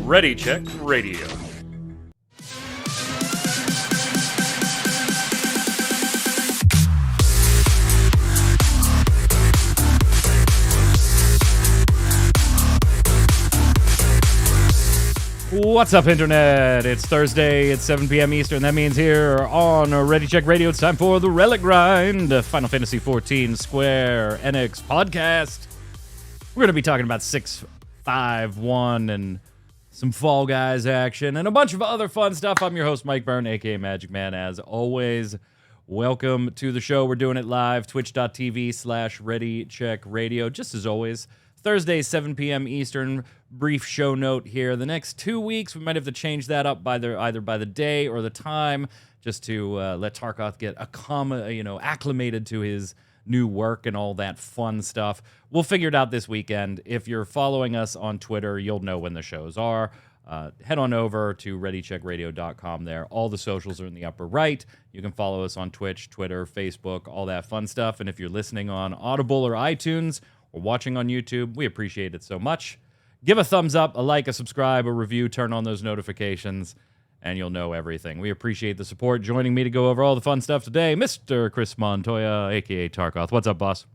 Ready Check Radio. What's up, Internet? It's Thursday, it's 7 p.m. Eastern. That means here on Ready Check Radio, it's time for the Relic Grind, a Final Fantasy XIV Square Enix podcast. We're going to be talking about 651 and some Fall Guys action and a bunch of other fun stuff. I'm your host, Mike Byrne, a.k.a. Magic Man. As always, welcome to the show. We're doing it live, twitch.tv/Ready Check Radio. Just as always, Thursday, 7 p.m. Eastern. Brief show note here. The next 2 weeks, we might have to change that up by either by the day or the time, just to let Tarkoth get acclimated to his new work and all that fun stuff. We'll figure it out this weekend. If you're following us on Twitter, you'll know when the shows are. Head on over to readycheckradio.com there. All the socials are in the upper right. You can follow us on Twitch, Twitter, Facebook, all that fun stuff. And if you're listening on Audible or iTunes or watching on YouTube, we appreciate it so much. Give a thumbs up, a like, a subscribe, a review, turn on those notifications, and you'll know everything. We appreciate the support. Joining me to go over all the fun stuff today, Mr. Chris Montoya, a.k.a. Tarkoth. What's up, boss?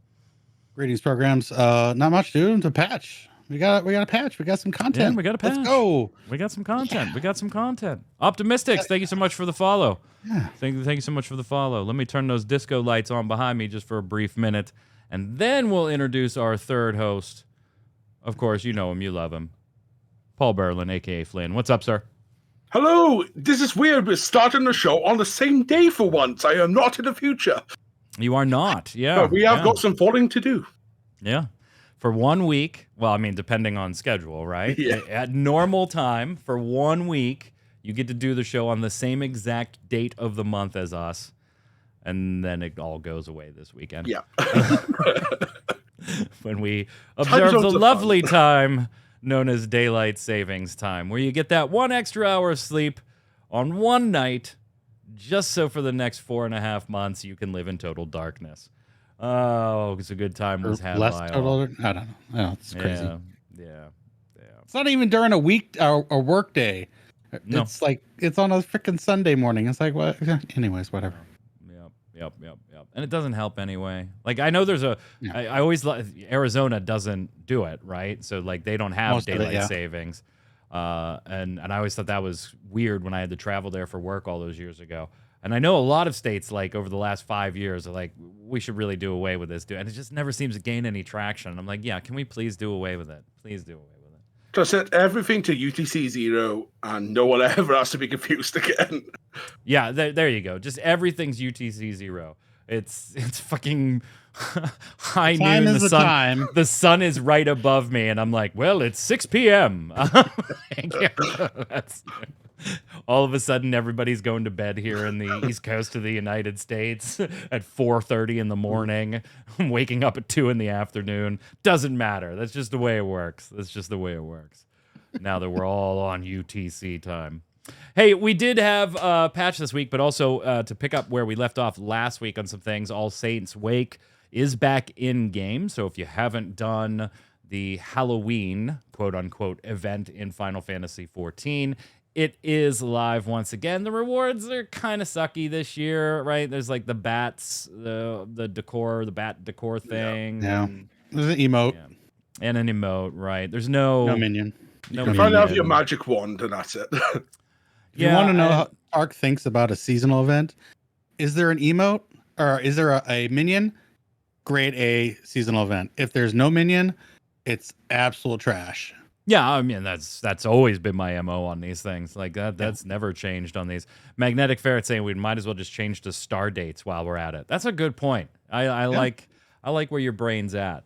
Greetings, programs. Not much, dude. It's a patch. We got a patch. We got some content. Yeah, we got a patch. Let's go. We got some content. Yeah. We got some content. Optimistics, thank you so much for the follow. Yeah. Thank you so much for the follow. Let me turn those disco lights on behind me just for a brief minute, and then we'll introduce our third host. Of course, you know him, you love him. Paul Berlin, a.k.a. Flynn. What's up, sir? Hello. This is weird. We're starting the show on the same day for once. I am not in the future. You are not, yeah. But we have got some falling to do. Yeah. For 1 week, well, I mean, depending on schedule, right? Yeah. At normal time, for 1 week, you get to do the show on the same exact date of the month as us. And then it all goes away this weekend. Yeah. When we observe the lovely time known as daylight savings time, where you get that 1 extra hour of sleep on one night, just so for the next 4.5 months you can live in total darkness. Oh, it's a good time was had less by total. all. I don't know. Oh, it's crazy. Yeah. It's not even during a week or a work day. No. It's like it's on a freaking Sunday morning. It's like what? Anyways, whatever. Yep. And it doesn't help anyway. Like, I know there's I always Arizona doesn't do it, right? So like they don't have daylight savings. And I always thought that was weird when I had to travel there for work all those years ago. And I know a lot of states, like over the last 5 years, are like, we should really do away with this, dude. And it just never seems to gain any traction. I'm like, yeah, can we please do away with it? Please do away with it. Just set everything to UTC 0 and no one ever has to be confused again. Yeah, there you go. Just everything's UTC 0. It's fucking high noon. The sun is right above me, and I'm like, well, it's 6 p.m. All of a sudden, everybody's going to bed here in the East Coast of the United States at 4:30 in the morning. I'm waking up at 2 in the afternoon. Doesn't matter. That's just the way it works. Now that we're all on UTC time. Hey, we did have a patch this week, but also to pick up where we left off last week on some things, All Saints Wake is back in game. So if you haven't done the Halloween, quote-unquote, event in Final Fantasy XIV, it is live once again. The rewards are kind of sucky this year, right? There's like the bats, the decor, the bat decor thing. Yeah. There's an emote. Yeah. And an emote, right? There's no minion. You can find out your magic wand, and that's it. If you want to know how Ark thinks about a seasonal event, is there an emote or is there a minion? Grade A seasonal event. If there's no minion, it's absolute trash. Yeah, I mean that's always been my MO on these things. Like that's never changed on these. Magnetic Ferret saying we might as well just change to star dates while we're at it. That's a good point. I like where your brain's at.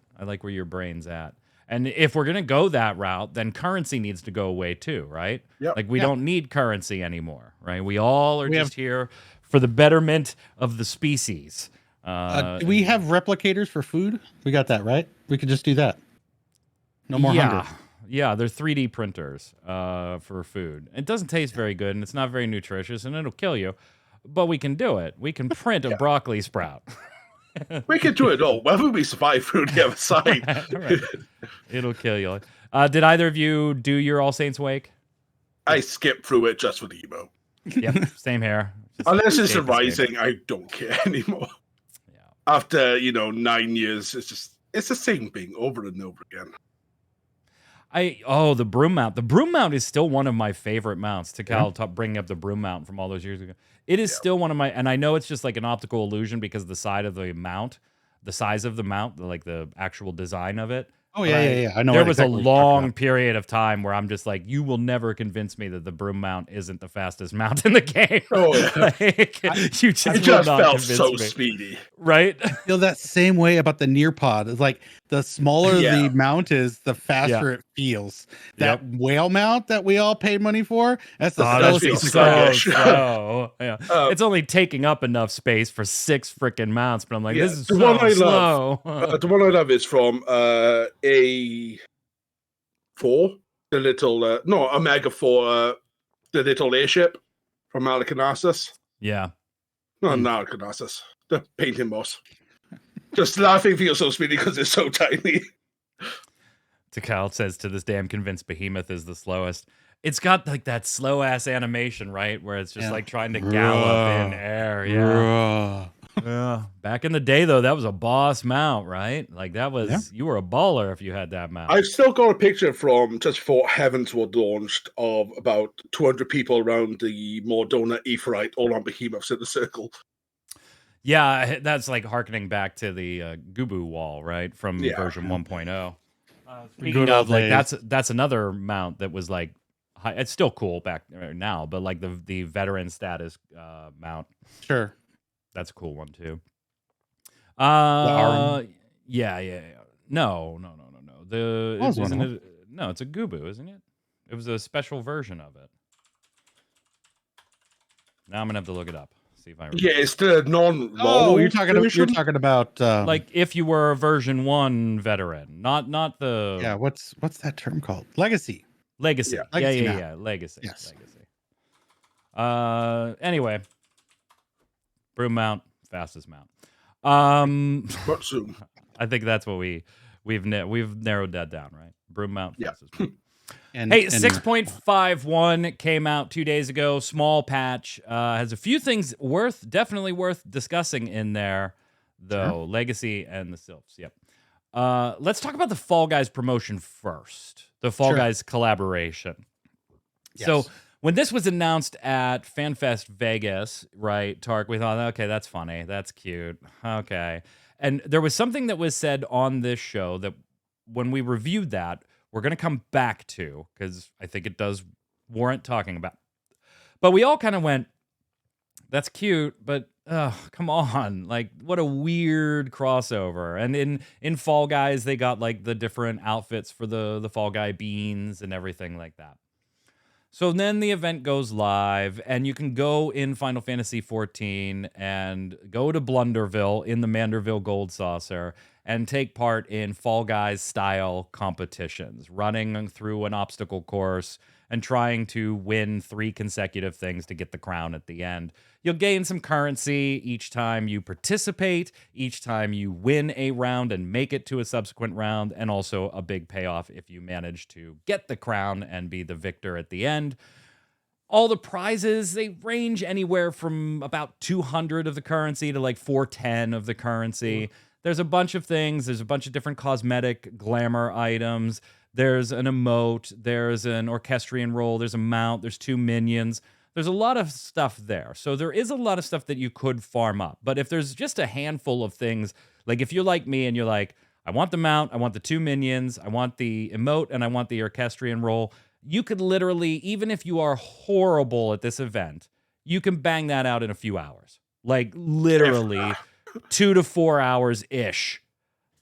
And if we're gonna go that route, then currency needs to go away too, right? Yep. Like we don't need currency anymore, right? We all are just here for the betterment of the species. Do we have replicators for food? We got that, right? We could just do that. No more hunger. Yeah, they're 3D printers for food. It doesn't taste very good, and it's not very nutritious, and it'll kill you. But we can do it. We can print a broccoli sprout. We can do it all. Whether we survive through the other side. Right. It'll kill you. Did either of you do your All Saints Wake? I skipped through it just for the emo. Yep, same here. Unless it's a Rising, I don't care anymore. Yeah. After 9 years, it's the same thing over and over again. The broom mount. The broom mount is still one of my favorite mounts. Bringing up the broom mount from all those years ago. It is still one of my, and I know it's just like an optical illusion because the size of the mount, like the actual design of it. Oh yeah. I know. There was a long period of time where I'm just like, you will never convince me that the broom mount isn't the fastest mount in the game. Oh yeah. You just felt so speedy, right? I feel that same way about the Nearpod. It's like the smaller the mount is, the faster it feels. That whale mount that we all paid money for, that's the slow. Yeah. It's only taking up enough space for 6 freaking mounts, but I'm like, this is the so one I slow. The one I love is from A4, the little Omega 4, the little airship from Malacanassus. Yeah. Not Malacanassus, the painting moss. Just laughing feels so speedy because it's so tiny. Takal says, to this day, I'm convinced Behemoth is the slowest. It's got like that slow ass animation, right? Where it's just like trying to gallop in air. Yeah. Yeah. Back in the day, though, that was a boss mount, right? Like that was, you were a baller if you had that mount. I've still got a picture from just before Heavens were launched of about 200 people around the Mordona Aetheryte, all on Behemoths in a circle. Yeah, that's like harkening back to the Gubu wall, right? From version 1.0. Speaking of, like, that's another mount that was like, it's still cool back now, but like the veteran status mount. Sure. That's a cool one too. The arm. Yeah. No. It's a Gubu, isn't it? It was a special version of it. Now I'm gonna have to look it up. See if I remember. Yeah, it's the non. Oh, you're talking about like if you were a version 1 veteran, not the. Yeah, what's that term called? Legacy. Legacy. Yeah, Legacy. Yes. Legacy. Anyway, broom mount, fastest mount. But soon. I think that's what we've narrowed that down, right? Broom mount, fastest mount. Hey, 6.51 came out 2 days ago. Small patch. Has a few things definitely worth discussing in there, though. Sure. Legacy and the Sylphs. Yep. Let's talk about the Fall Guys promotion first. The Fall Guys collaboration. Yes. So when this was announced at FanFest Vegas, right, Tark, we thought, okay, that's funny. That's cute. Okay. And there was something that was said on this show that when we reviewed that, we're going to come back to, because I think it does warrant talking about. But we all kind of went, that's cute, but come on. Like, what a weird crossover. And in Fall Guys, they got like the different outfits for the Fall Guy beans and everything like that. So then the event goes live, and you can go in Final Fantasy XIV and go to Blunderville in the Manderville Gold Saucer and take part in Fall Guys style competitions, running through an obstacle course and trying to win 3 consecutive things to get the crown at the end. You'll gain some currency each time you participate, each time you win a round and make it to a subsequent round, and also a big payoff if you manage to get the crown and be the victor at the end. All the prizes, they range anywhere from about 200 of the currency to like 410 of the currency. There's a bunch of things. There's a bunch of different cosmetic glamour items. There's an emote. There's an orchestrion roll. There's a mount. There's 2 minions. There's a lot of stuff there. So there is a lot of stuff that you could farm up. But if there's just a handful of things, like if you're like me and you're like, I want the mount, I want the 2 minions, I want the emote, and I want the orchestrion roll, you could literally, even if you are horrible at this event, you can bang that out in a few hours. Like literally 2 to 4 hours-ish.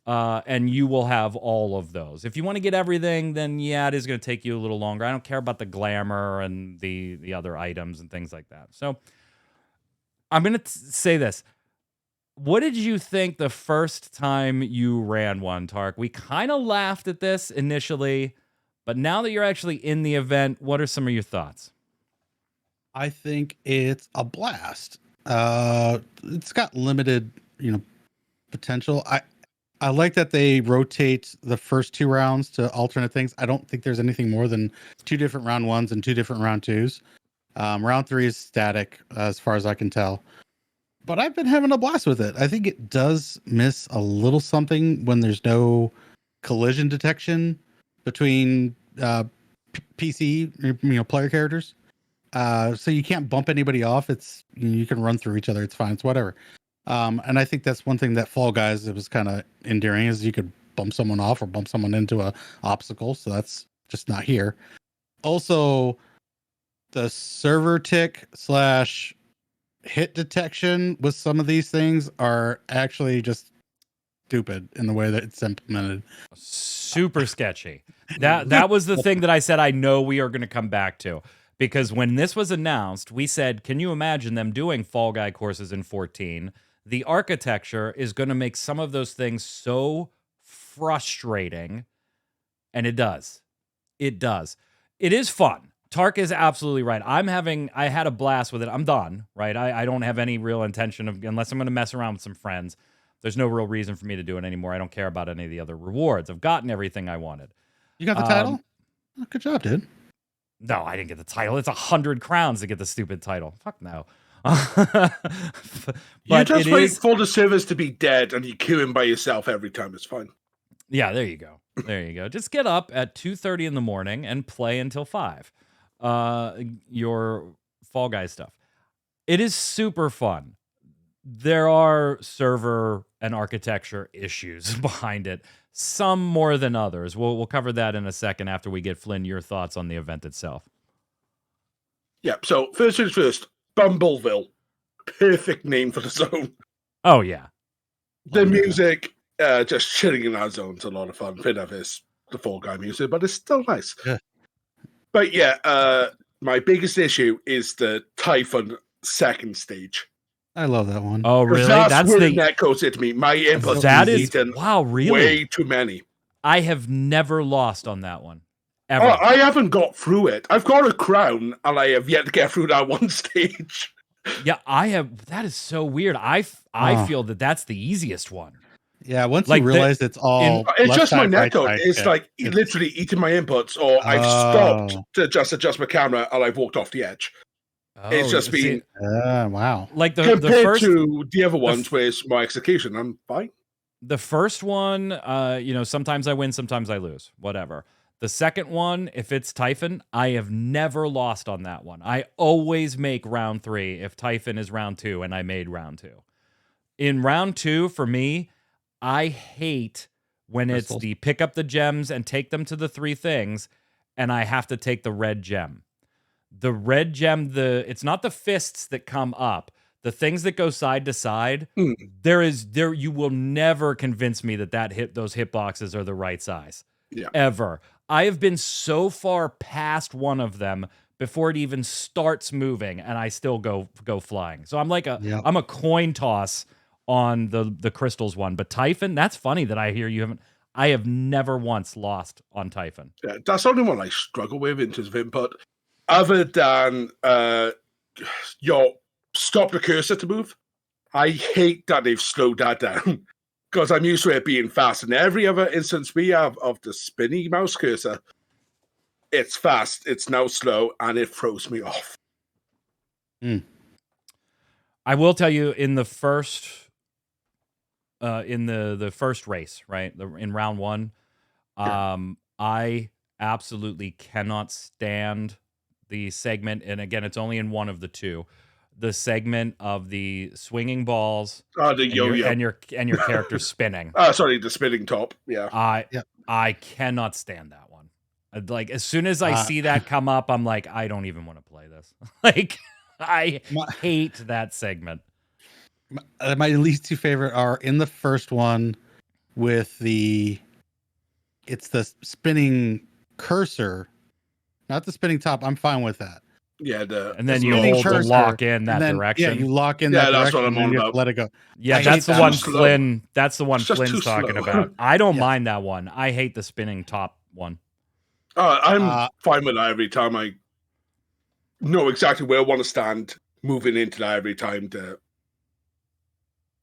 And you will have all of those. If you want to get everything, then yeah, it is going to take you a little longer. I don't care about the glamour and the other items and things like that. So I'm going to say this. What did you think the first time you ran one, Tark? We kind of laughed at this initially, but now that you're actually in the event, what are some of your thoughts? I think it's a blast. It's got limited, potential. I like that they rotate the first 2 rounds to alternate things. I don't think there's anything more than 2 different round 1s and 2 different round 2s. Round 3 is static as far as I can tell. But I've been having a blast with it. I think it does miss a little something when there's no collision detection between PC player characters. So you can't bump anybody off. You can run through each other. It's fine. It's whatever. And I think that's one thing that Fall Guys, it was kind of endearing, is you could bump someone off or bump someone into a obstacle. So that's just not here. Also, the server tick / hit detection with some of these things are actually just stupid in the way that it's implemented. Super sketchy. That was the thing that I said I know we are going to come back to. Because when this was announced, we said, can you imagine them doing Fall Guy courses in 14? The architecture is going to make some of those things so frustrating. And it does. It does. It is fun. Tark is absolutely right. I had a blast with it. I'm done, right? I don't have any real intention of, unless I'm going to mess around with some friends, there's no real reason for me to do it anymore. I don't care about any of the other rewards. I've gotten everything I wanted. You got the title? Oh, good job, dude. No, I didn't get the title. It's 100 crowns to get the stupid title. Fuck no. But you just wait for the servers to be dead and you queue in by yourself every time. It's fine. Yeah, there you go. There you go. Just get up at 2:30 in the morning and play until 5. Your Fall Guys stuff. It is super fun. There are server and architecture issues behind it. Some more than others. We'll cover that in a second after we get, Flynn, your thoughts on the event itself. Yeah, so first things first, Bumbleville. Perfect name for the zone. Oh, yeah. The music, just chilling in our zone, is a lot of fun. Fair enough, it's the Fall Guy music, but it's still nice. Yeah. But yeah, my biggest issue is the Typhon second stage. I love that one. Oh, really? That's where the net goes into me. My inputs really? way too many. I have never lost on that one. Ever. Oh, I haven't got through it. I've got a crown, and I have yet to get through that one stage. Yeah, I have. That is so weird. I feel that that's the easiest one. Yeah, once you realize it's all... It's just my netcode. It's like literally eating my inputs, or I've stopped to just adjust my camera, and I've walked off the edge. It's just been... wow. Like compared to the other ones where it's my execution, I'm fine. The first one, sometimes I win, sometimes I lose. Whatever. The second one, if it's Typhon, I have never lost on that one. I always make round 3 if Typhon is round 2 and I made round 2. In round 2, for me, I hate when it's the pick up the gems and take them to the 3 things, and I have to take the red gem. The red gem, it's not the fists that come up. The things that go side to side, you will never convince me that those hitboxes are the right size. Yeah. Ever. I have been so far past one of them before it even starts moving, and I still go flying. So I'm like I'm a coin toss on the crystals one. But Typhon, that's funny that I hear you haven't. I have never once lost on Typhon. Yeah, that's the only one I struggle with in terms of input. Other than stop the cursor to move. I hate that they've slowed that down. Because I'm used to it being fast. And every other instance we have of the spinny mouse cursor, it's fast, it's now slow, and it throws me off. I will tell you, in the first the first race, right, in round 1, I absolutely cannot stand the segment, and again, it's only in one of the 2. The segment of the swinging balls, the yo-yo, and your character spinning. Sorry, the spinning top. Yeah, I cannot stand that one. Like, as soon as I see that come up, I'm like, I don't even want to play this. Like, I hate that segment. My least 2 favorite are in the first one with it's the spinning cursor, not the spinning top. I'm fine with that. Yeah, and then you hold to lock in that direction. Yeah, you lock in that that's direction. what I'm on about. Let it go. Yeah, that's the one Flynn. That's the one Flynn's talking slow. about. I don't mind that one. I hate the spinning top one. I'm fine with that every time. I know exactly where I want to stand, moving into that every time to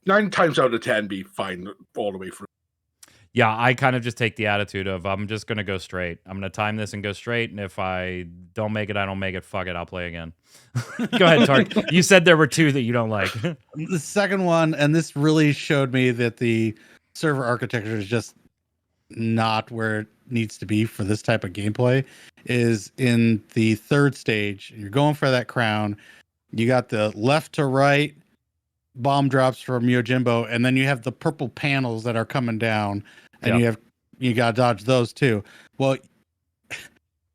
9 times out of 10 be fine all the way through. Yeah, I kind of just take the attitude of I'm just going to go straight. I'm going to time this and go straight. And if I don't make it, I don't make it. Fuck it. I'll play again. Go ahead, Tark. You said there were 2 that you don't like. The second one, and this really showed me that the server architecture is just not where it needs to be for this type of gameplay, is in the third stage. You're going for that crown. You got the left to right bomb drops from Yojimbo, and then you have the purple panels that are coming down, and you got to dodge those too. Well,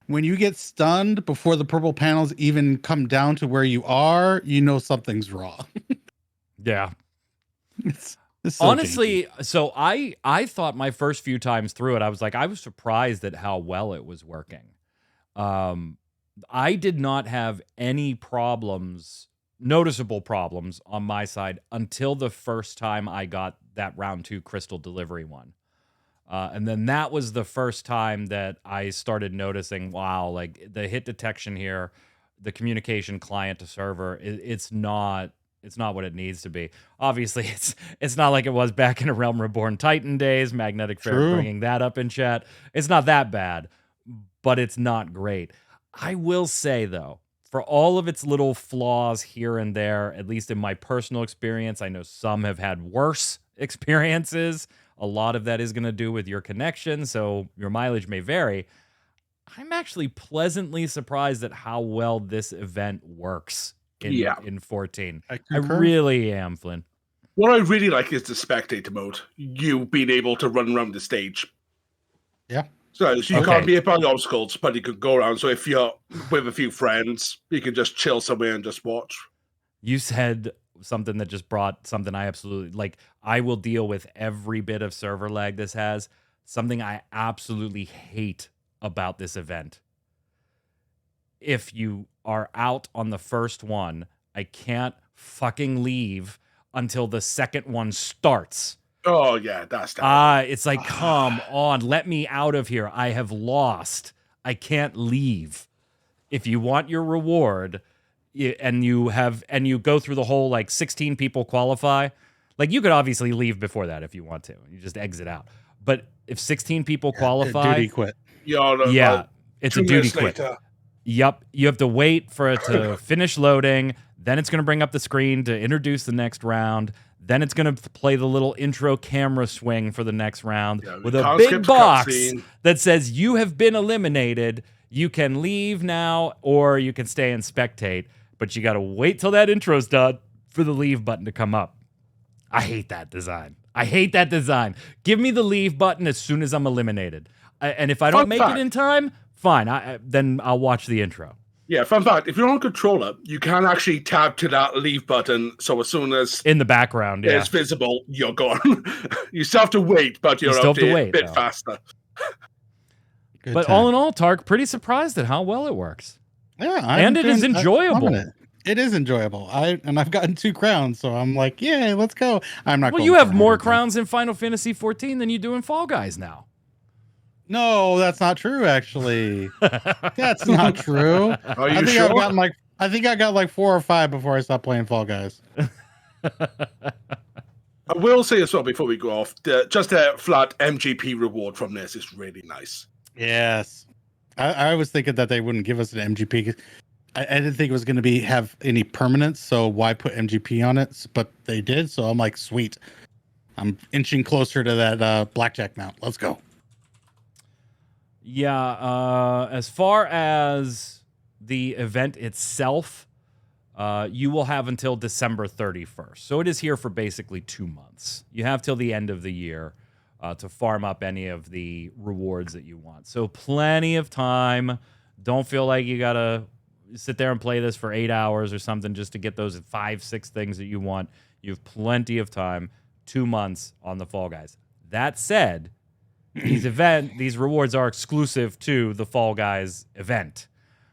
when you get stunned before the purple panels even come down to where you are, you know something's wrong. Yeah. It's so honestly, so I thought my first few times through it, I was surprised at how well it was working. I did not have any noticeable problems on my side until the first time I got that round 2 crystal delivery one. And then that was the first time that I started noticing, wow, like the hit detection here, the communication client to server, it's not what it needs to be. Obviously, it's not like it was back in a Realm Reborn Titan days, Magnetic Fair bringing that up in chat. It's not that bad, but it's not great. I will say, though, for all of its little flaws here and there, at least in my personal experience, I know some have had worse experiences. A lot of that is going to do with your connection, so your mileage may vary. I'm actually pleasantly surprised at how well this event works in 14. I really am, Flynn. What I really like is the spectator mode. You being able to run around the stage. Yeah. So you can't be hit by the obstacles, but you could go around. So if you're with a few friends, you can just chill somewhere and just watch. You said something that just brought something I absolutely like. I will deal with every bit of server lag this has. Something I absolutely hate about this event. If you are out on the first one, I can't fucking leave until the second one starts. Oh, yeah, that's it's like, come on, let me out of here. I have lost. I can't leave. If you want your reward, and you go through the whole, like, 16 people qualify, like, you could obviously leave before that if you want to. You just exit out. But if 16 people qualify... Duty quit. It's a duty quit. Yep, you have to wait for it to finish loading. Then it's going to bring up the screen to introduce the next round. Then it's going to play the little intro camera swing for the next round with a big box that says you have been eliminated. You can leave now or you can stay and spectate, but you got to wait till that intro's done for the leave button to come up. I hate that design. Give me the leave button as soon as I'm eliminated. And if I don't make it in time, fine. Then I'll watch the intro. Yeah, fun fact, if you're on a controller, you can actually tab to that leave button, so as soon as... in the background, it's visible, you're gone. You still have to wait, but you're up to a bit faster. But all in all, Tark, pretty surprised at how well it works. Yeah, and it is enjoyable. It is enjoyable. I've gotten 2 crowns, so I'm like, yay, let's go. I'm not. Well, you have more crowns in Final Fantasy XIV than you do in Fall Guys now. No, that's not true. Actually, that's not true. Are you sure? I think I got like 4 or 5 before I stopped playing Fall Guys. I will say as well before we go off, just a flat MGP reward from this is really nice. Yes, I was thinking that they wouldn't give us an MGP. I didn't think it was going to have any permanence, so why put MGP on it? But they did, so I'm like, sweet. I'm inching closer to that blackjack mount. Let's go. Yeah, as far as the event itself, you will have until December 31st. So it is here for basically 2 months. You have till the end of the year to farm up any of the rewards that you want. So plenty of time. Don't feel like you got to sit there and play this for 8 hours or something just to get those 5-6 things that you want. You have plenty of time. 2 months on the Fall Guys. That said, these rewards are exclusive to the Fall Guys event.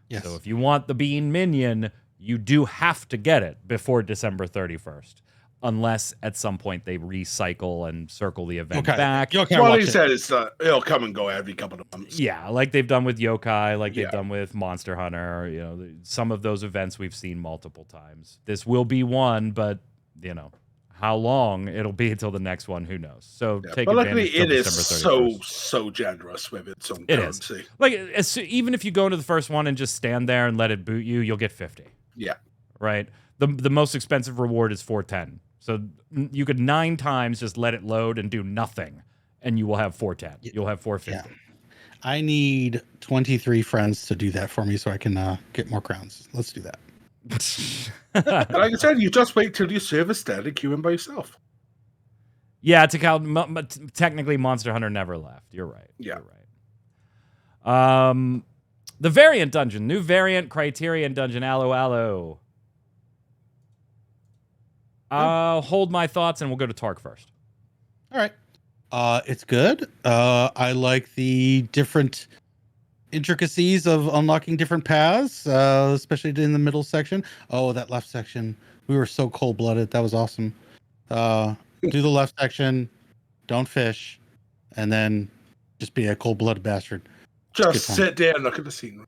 Yes. So if you want the Bean Minion, you do have to get it before December 31st. Unless at some point they recycle and circle the event back. What he said is it'll come and go every couple of months. Yeah, like they've done with Yokai, like they've done with Monster Hunter. You know, some of those events we've seen multiple times. This will be one, but, you know, How long it'll be until the next one, who knows? So take but advantage luckily, till it is December 31st. so generous with its own It currency. is. Like, even if you go into the first one and just stand there and let it boot you, you'll get 50. Yeah. Right? The most expensive reward is 410. So you could 9 times just let it load and do nothing, and you will have 410. You'll have 450. Yeah. I need 23 friends to do that for me so I can get more crowns. Let's do that. Like I said, you just wait till your server's dead and queue in by yourself. Yeah, technically Monster Hunter never left. You're right. Yeah. You're right. The variant dungeon. New variant Criterion dungeon. Aloe. I'll hold my thoughts and we'll go to Tark first. All right. It's good. I like the different intricacies of unlocking different paths, especially in the middle section. Oh, that left section. We were so cold-blooded. That was awesome. Do the left section, don't fish, and then just be a cold-blooded bastard. Just sit there and look at the scenery.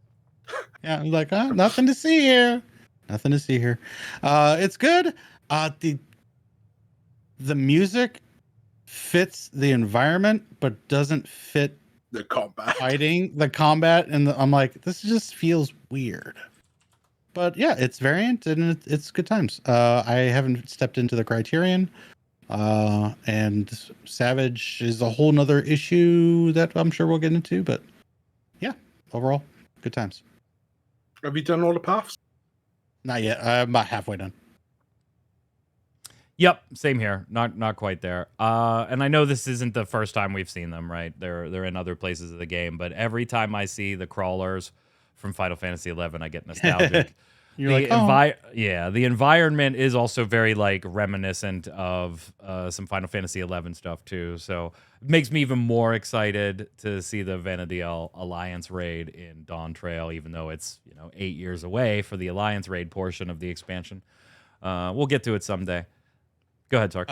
Yeah, I'm like, nothing to see here. Nothing to see here. It's good. The music fits the environment, but doesn't fit the combat. The combat, and I'm like, this just feels weird. But yeah, it's variant and it's good times. I haven't stepped into the Criterion, and Savage is a whole nother issue that I'm sure we'll get into. But yeah, overall, good times. Have you done all the paths? Not yet. I'm about halfway done. Yep, same here. Not quite there. And I know this isn't the first time we've seen them, right? They're in other places of the game, but every time I see the crawlers from Final Fantasy XI, I get nostalgic. The environment is also very like reminiscent of some Final Fantasy XI stuff too. So it makes me even more excited to see the Vana'diel Alliance raid in Dawn Trail, even though it's 8 years away for the Alliance raid portion of the expansion. We'll get to it someday. Go ahead, Tark.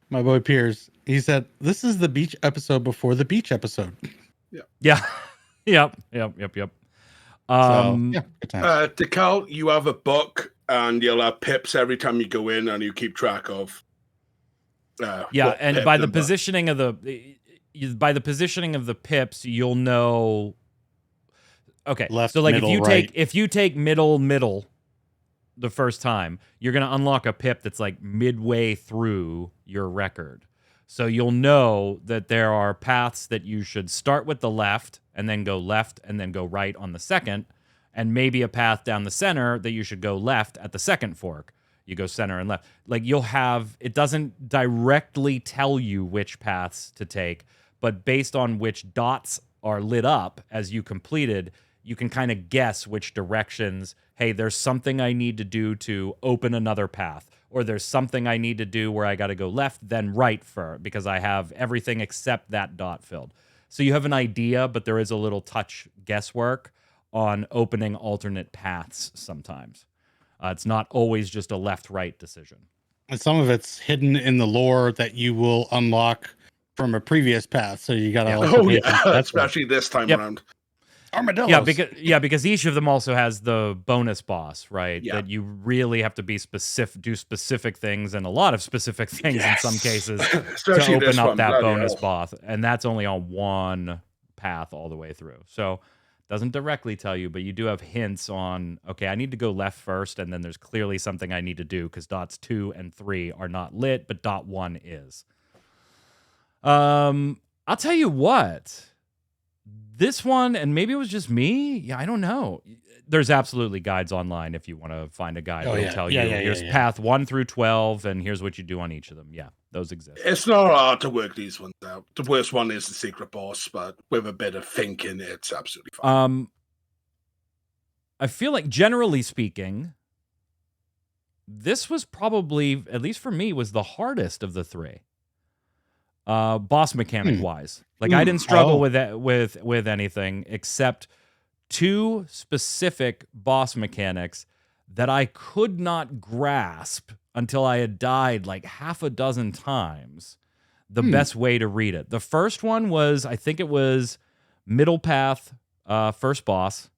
My boy Piers, he said, this is the beach episode before the beach episode. Yeah. Yep. Good times. Decal, you have a book and you'll have pips every time you go in and you keep track of. And by the positioning of the pips, you'll know. Okay, left, so like middle, right. if you take middle the first time, you're going to unlock a pip that's like midway through your record. So you'll know that there are paths that you should start with the left and then go left and then go right on the second, and maybe a path down the center that you should go left at the second fork. You go center and left. Like it doesn't directly tell you which paths to take, but based on which dots are lit up as you completed, you can kind of guess which directions, hey, there's something I need to do to open another path, or there's something I need to do where I got to go left, then right because I have everything except that dot filled. So you have an idea, but there is a little touch guesswork on opening alternate paths sometimes. It's not always just a left-right decision. And some of it's hidden in the lore that you will unlock from a previous path. So you got to... especially this time around. Armadillos. Because each of them also has the bonus boss, right? Yeah. That you really have to be specific, do specific things, and a lot of specific things in some cases to open up that bonus boss. And that's only on one path all the way through. So doesn't directly tell you, but you do have hints on, okay, I need to go left first, and then there's clearly something I need to do because dots 2 and 3 are not lit, but dot 1 is. I'll tell you what. This one, and maybe it was just me. Yeah, I don't know. There's absolutely guides online if you want to find a guide. It'll tell you here's path 1 through 12, and here's what you do on each of them. Yeah, those exist. It's not hard to work these ones out. The worst one is the secret boss, but with a bit of thinking, it's absolutely fine. I feel like, generally speaking, this was probably, at least for me, was the hardest of the 3. Boss mechanic wise, like I didn't struggle with anything except 2 specific boss mechanics that I could not grasp until I had died like half a dozen times. The best way to read it. The first one was, I think it was middle path, first boss,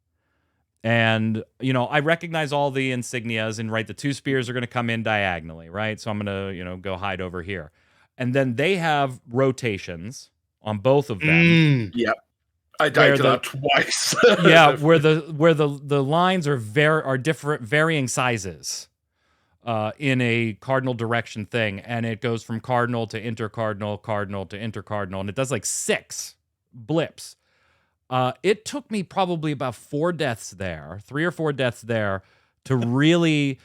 And, I recognize all the insignias, and right, the 2 spears are going to come in diagonally, right? So I'm going to, go hide over here. And then they have rotations on both of them. Yep. I died to that twice. Yeah, where the lines are different, varying sizes in a cardinal direction thing, and it goes from cardinal to intercardinal, cardinal to intercardinal, and it does like 6 blips. It took me probably about 3 or 4 deaths there to really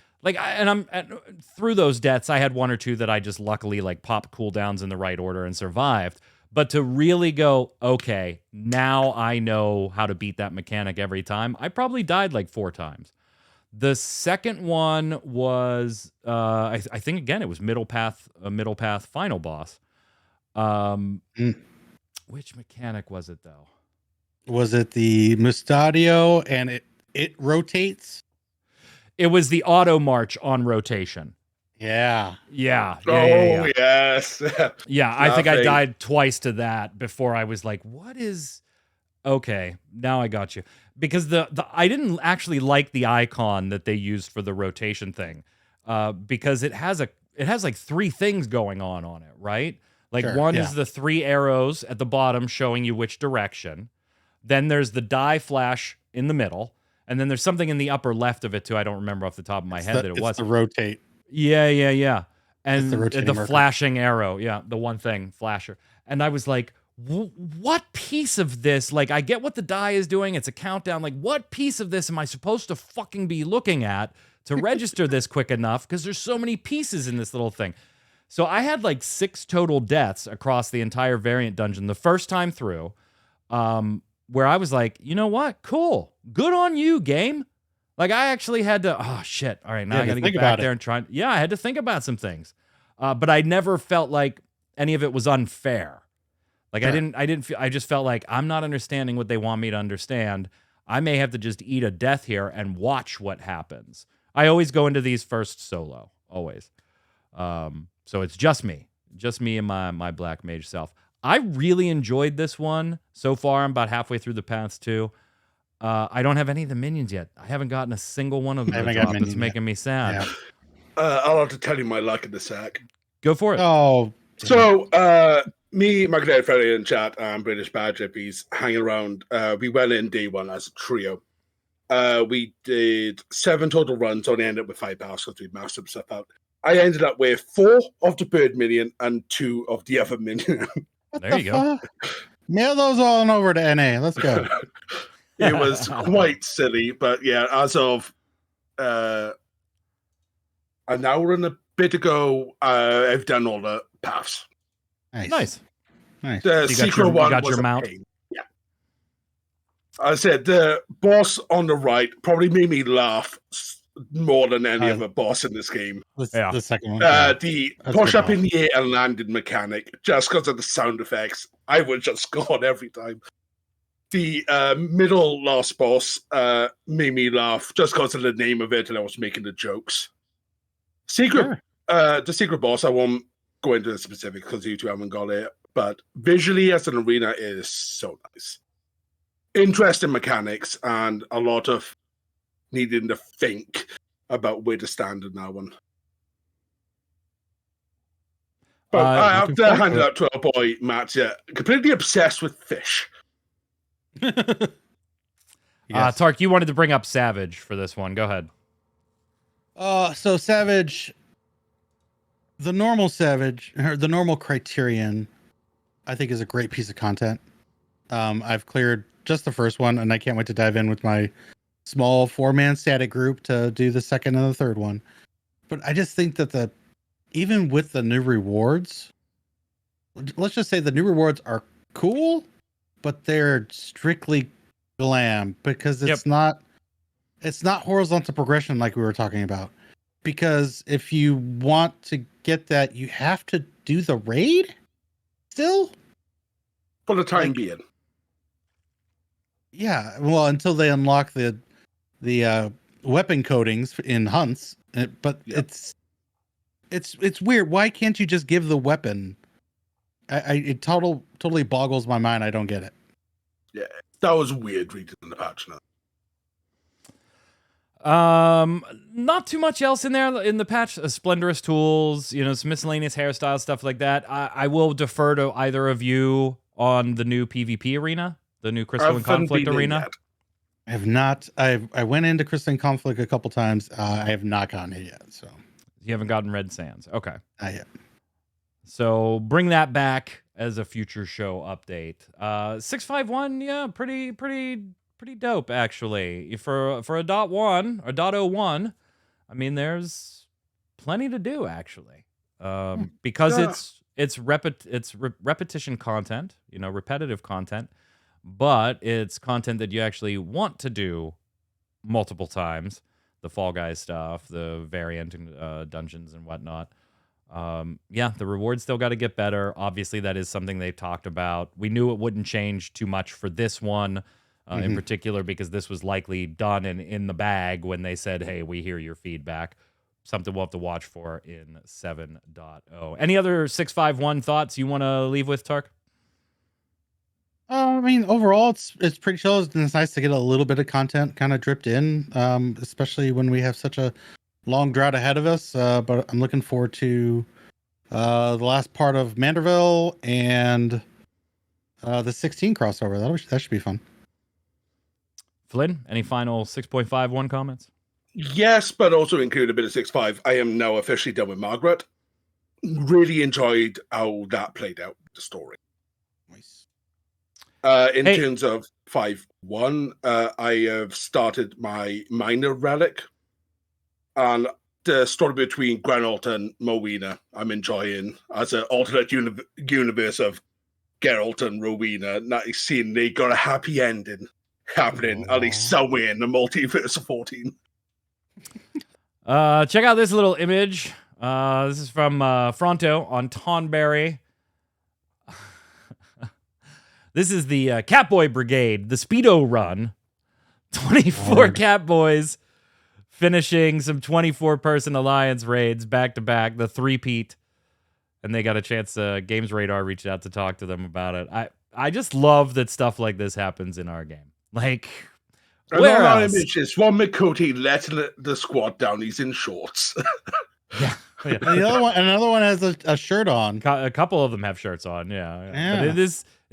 through those deaths, I had 1 or 2 that I just luckily like pop cooldowns in the right order and survived. But to really go, okay, now I know how to beat that mechanic every time, I probably died like 4 times. The second one was, I think again, it was a middle path final boss. Which mechanic was it though? Was it the Mustadio and it rotates? It was the auto march on rotation. Yeah. Yes. Yeah, I think I died twice to that before I was like, what is... Okay, now I got you. Because I didn't actually like the icon that they used for the rotation thing. Because it has like 3 things going on it, right? Like one is the 3 arrows at the bottom showing you which direction. Then there's the die flash in the middle. And then there's something in the upper left of it too. I don't remember off the top of my head that it was. The rotate. Yeah. And the flashing arrow. Yeah, the one thing, flasher. And I was like, what piece of this? Like, I get what the die is doing. It's a countdown. Like, what piece of this am I supposed to fucking be looking at to register this quick enough? Because there's so many pieces in this little thing. So I had like 6 total deaths across the entire variant dungeon the first time through. Where I was like, you know what? Cool. Good on you, game. Like, I actually had to, oh, shit. All right, now I got to get back there and try. Yeah, I had to think about some things. But I never felt like any of it was unfair. Like, I just felt like I'm not understanding what they want me to understand. I may have to just eat a death here and watch what happens. I always go into these first solo, always. So it's just me and my black mage self. I really enjoyed this one so far. I'm about halfway through the paths too. I don't have any of the minions yet. I haven't gotten a single one of them to drop. It's making me sad. Yeah. I'll have to tell you my luck in a sec. Go for it. Oh, so me, my great friend in chat, and British Bad Drippies hanging around. We went in day 1 as a trio. We did 7 total runs. Only ended up with 5 battles because we mashed some stuff out. I ended up with 4 of the bird minion and 2 of the other minion. There you go. Mail those all on over to NA. Let's go. It was quite silly, but yeah, as of an hour and a bit ago, I've done all the paths. Nice. The secret one got was your mount. Yeah. I said the boss on the right probably made me laugh more than any other boss in this game. The second one. The push up in the air and landed mechanic, just because of the sound effects, I would just go on every time. The middle last boss made me laugh just because of the name of it, and I was making the jokes. The secret boss, I won't go into the specifics because you two haven't got it, but visually as an arena, it is so nice. Interesting mechanics and a lot of needing to think about where to stand in that one. But I have to hand it out to our boy Matt. Yeah, completely obsessed with fish. Yes. Tark, you wanted to bring up Savage for this one. Go ahead. So Savage, the normal Savage, or the normal Criterion, I think is a great piece of content. I've cleared just the first one, and I can't wait to dive in with my small 4-man static group to do the second and the third one. But I just think that even with the new rewards, let's just say the new rewards are cool, but they're strictly glam because it's not horizontal progression like we were talking about. Because if you want to get that, you have to do the raid still for the time being. Yeah, well, until they unlock the weapon coatings in hunts, but it's weird. Why can't you just give the weapon? It totally boggles my mind. I don't get it. Yeah, that was weird reading the patch now. Not too much else in there in the patch. Splendorous tools, you know, some miscellaneous hairstyles, stuff like that. I will defer to either of you on the new PvP arena, the new Crystal and Conflict arena. I have not. I went into Crystal and Conflict a couple times. I have not gotten it yet. So you haven't gotten Red Sands. Okay. Not yet. So bring that back as a future show update. 651, yeah, pretty dope actually. For a .1 or .01, I mean, there's plenty to do actually. Because it's repetition content, you know, repetitive content, but it's content that you actually want to do multiple times. The Fall Guys stuff, the variant dungeons and whatnot. Yeah, the rewards still got to get better. Obviously, that is something they've talked about. We knew it wouldn't change too much for this one in particular, because this was likely done and in the bag when they said, hey, we hear your feedback. Something we'll have to watch for in 7.0. Any other 651 thoughts you want to leave with, Tark? I mean, overall, it's pretty chill. It's nice to get a little bit of content kind of dripped in, especially when we have such a long drought ahead of us. But I'm looking forward to the last part of Manderville and the 16 crossover. That should be fun. Flynn, any final 6.51 comments? Yes, but also include a bit of 6.5. I am now officially done with Margaret. Really enjoyed how that played out, the story. Nice. In terms of 5.1, I have started my minor relic. And the story between Granult and Rowena, I'm enjoying as an alternate universe of Geralt and Rowena. Not seeing they got a happy ending happening, at least somewhere in the multiverse of 14. Check out this little image. This is from Fronto on Tonberry. This is the Catboy Brigade, the Speedo run. 24 Catboys finishing some 24-person Alliance raids back-to-back, the three-peat. And they got a chance, Games Radar reached out to talk to them about it. I just love that stuff like this happens in our game. Like, where else? Images, one Makoti letting the squad down. He's in shorts. Yeah. And another one has a shirt on. A couple of them have shirts on, yeah. But it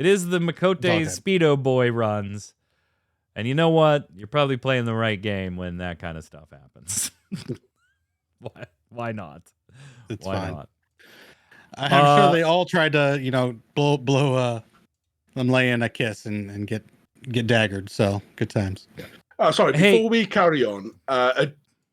is the Makote Speedo Boy runs. And you know what? You're probably playing the right game when that kind of stuff happens. Why not? It's Why fine. not? I'm sure they all tried to, you know, blow them laying a kiss and get daggered. So good times. Sorry, before we carry on,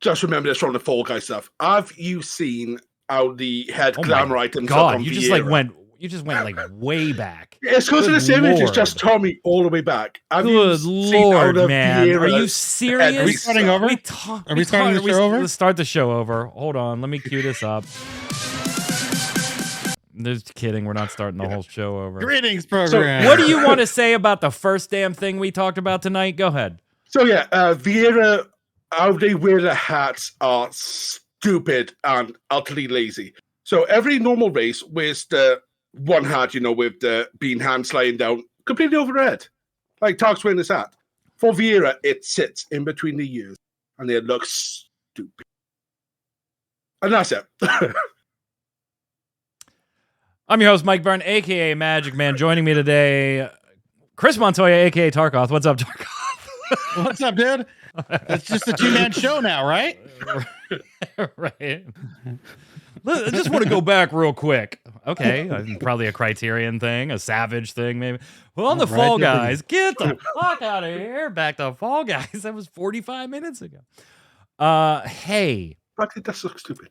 just remember this from the Fall Guy stuff. Have you seen how the head glamour items God, are from you Vieira? just went like way back. It's because of this image. It's just Tommy all the way back. Good Lord, man. Are you serious? Are we starting over? Are we starting the show over? Let's start the show over. Hold on. Let me cue this up. Just kidding. We're not starting the whole show over. Greetings, program. So, what do you want to say about the first damn thing we talked about tonight? Go ahead. So, yeah, Vieira, how they wear the hats are stupid and utterly lazy. So, every normal race wears the one hat, you know, with the bean hand sliding down completely over the head. Like Tark's wearing this hat. For Vieira, it sits in between the ears and it looks stupid. And that's it. I'm your host, Mike Byrne, a.k.a. Magic Man. Joining me today, Chris Montoya, a.k.a. Tarkoth. What's up, Tarkoth? What's up, dude? It's just a two-man show now, right? Right. I just want to go back real quick. Okay, probably a Criterion thing, a Savage thing, maybe. Well, on the Fall Guys, get the fuck out of here. Back to Fall Guys. That was 45 minutes ago. Hey. That's so stupid.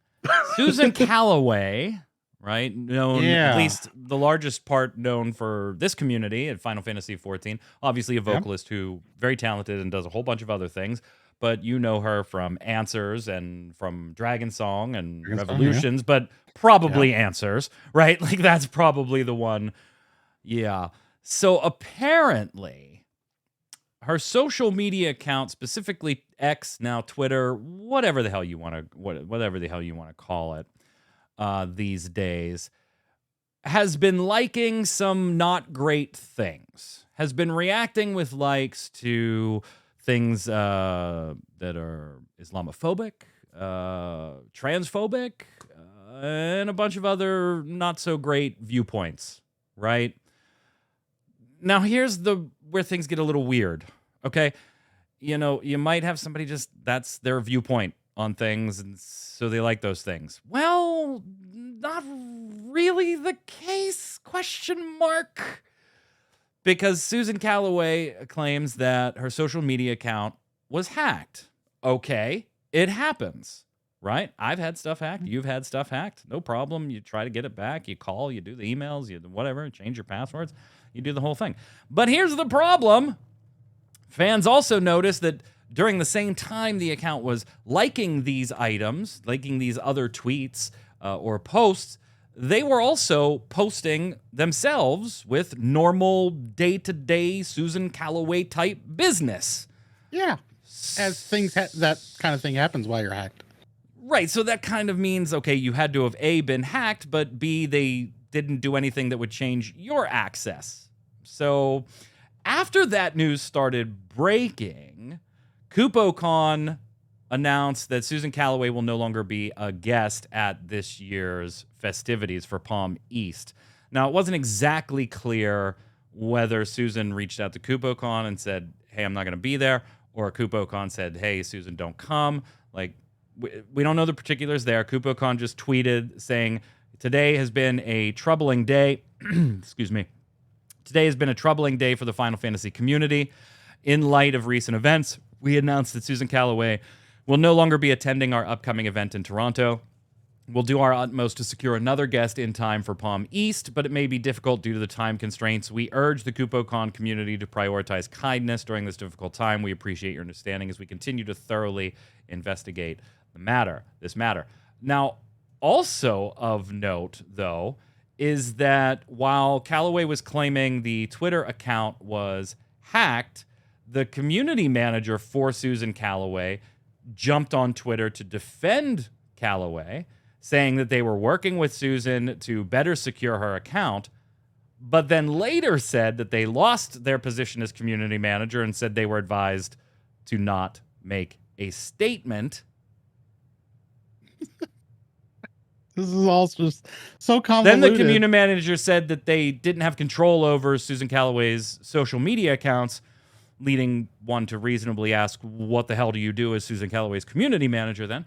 Susan Calloway, right? Known, at least the largest part known for this community at Final Fantasy XIV. Obviously a vocalist who very talented and does a whole bunch of other things. But you know her from Answers and from Dragon Song and Revolutions, but probably Answers, right? Like that's probably the one. Yeah. So apparently her social media account, specifically X, now Twitter, whatever the hell you want to call it these days, has been liking some not great things, has been reacting with likes to things that that are Islamophobic, transphobic, and a bunch of other not so great viewpoints, right? Now, here's where things get a little weird, okay? You know, you might have somebody just, that's their viewpoint on things, and so they like those things. Well, not really the case, question mark. Because Susan Calloway claims that her social media account was hacked. Okay, it happens, right? I've had stuff hacked. You've had stuff hacked. No problem. You try to get it back. You call, you do the emails, you do whatever, change your passwords. You do the whole thing. But here's the problem. Fans also noticed that during the same time the account was liking these items, liking these other tweets or posts, they were also posting themselves with normal day-to-day Susan Calloway type business. Yeah, as things that kind of thing happens while you're hacked. Right, so that kind of means, okay, you had to have A, been hacked, but B, they didn't do anything that would change your access. So after that news started breaking, KupoCon announced that Susan Calloway will no longer be a guest at this year's festivities for Palm East. Now, it wasn't exactly clear whether Susan reached out to KupoCon and said, hey, I'm not going to be there, or KupoCon said, hey, Susan, don't come. Like, we don't know the particulars there. KupoCon just tweeted saying, today has been a troubling day. Excuse me. Today has been a troubling day for the Final Fantasy community. In light of recent events, we announced that Susan Calloway will no longer be attending our upcoming event in Toronto. We'll do our utmost to secure another guest in time for Palm East, but it may be difficult due to the time constraints. We urge the KupoCon community to prioritize kindness during this difficult time. We appreciate your understanding as we continue to thoroughly investigate this matter. Now, also of note, though, is that while Calloway was claiming the Twitter account was hacked, the community manager for Susan Calloway jumped on Twitter to defend Calloway, saying that they were working with Susan to better secure her account, but then later said that they lost their position as community manager and said they were advised to not make a statement. This is all just so convoluted. Then the community manager said that they didn't have control over Susan Calloway's social media accounts, leading one to reasonably ask, what the hell do you do as Susan Calloway's community manager then?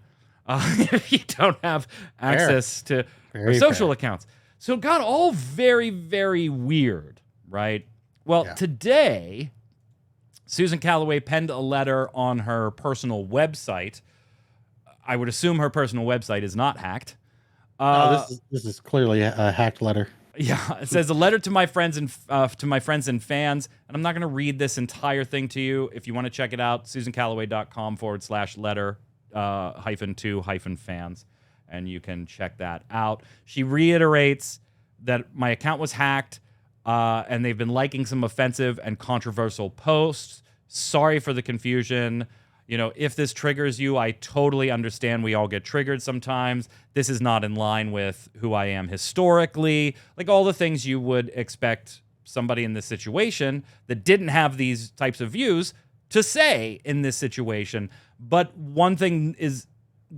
If you don't have access to her social accounts. So it got all very, very weird, right? Well, today, Susan Calloway penned a letter on her personal website. I would assume her personal website is not hacked. This is clearly a hacked letter. Yeah, it says a letter to my friends and fans, and I'm not going to read this entire thing to you. If you want to check it out, susancalloway.com/letter-to-fans, and you can check that out. She reiterates that my account was hacked, and they've been liking some offensive and controversial posts. Sorry for the confusion. You know, if this triggers you, I totally understand. We all get triggered sometimes. This is not in line with who I am historically. Like all the things you would expect somebody in this situation that didn't have these types of views to say in this situation. But one thing is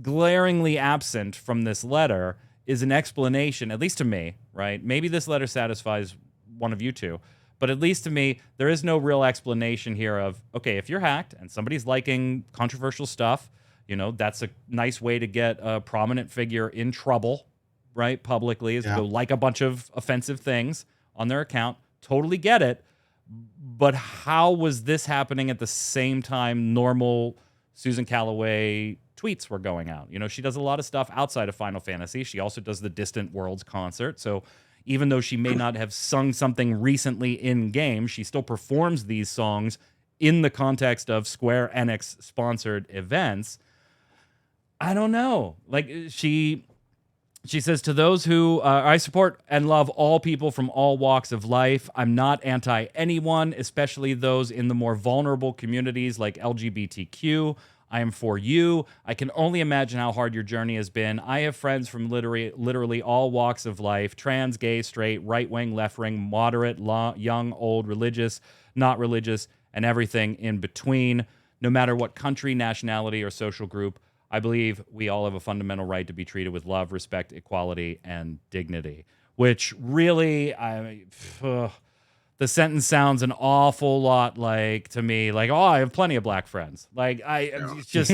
glaringly absent from this letter is an explanation, at least to me, right? Maybe this letter satisfies one of you two. But at least to me, there is no real explanation here of, okay, if you're hacked and somebody's liking controversial stuff, you know, that's a nice way to get a prominent figure in trouble, right, publicly, is to go like a bunch of offensive things on their account. Totally get it. But how was this happening at the same time normal Susan Calloway tweets were going out? You know, she does a lot of stuff outside of Final Fantasy. She also does the Distant Worlds concert, so even though she may not have sung something recently in-game, she still performs these songs in the context of Square Enix sponsored events. I don't know. Like, she says, to those who I support and love all people from all walks of life. I'm not anti-anyone, especially those in the more vulnerable communities like LGBTQ. I am for you. I can only imagine how hard your journey has been. I have friends from literally all walks of life: trans, gay, straight, right-wing, left-wing, moderate, young, old, religious, not religious, and everything in between. no matter what country, nationality, or social group, I believe we all have a fundamental right to be treated with love, respect, equality, and dignity. Which really, the sentence sounds an awful lot like, to me, like, oh, I have plenty of black friends. Like, it's just,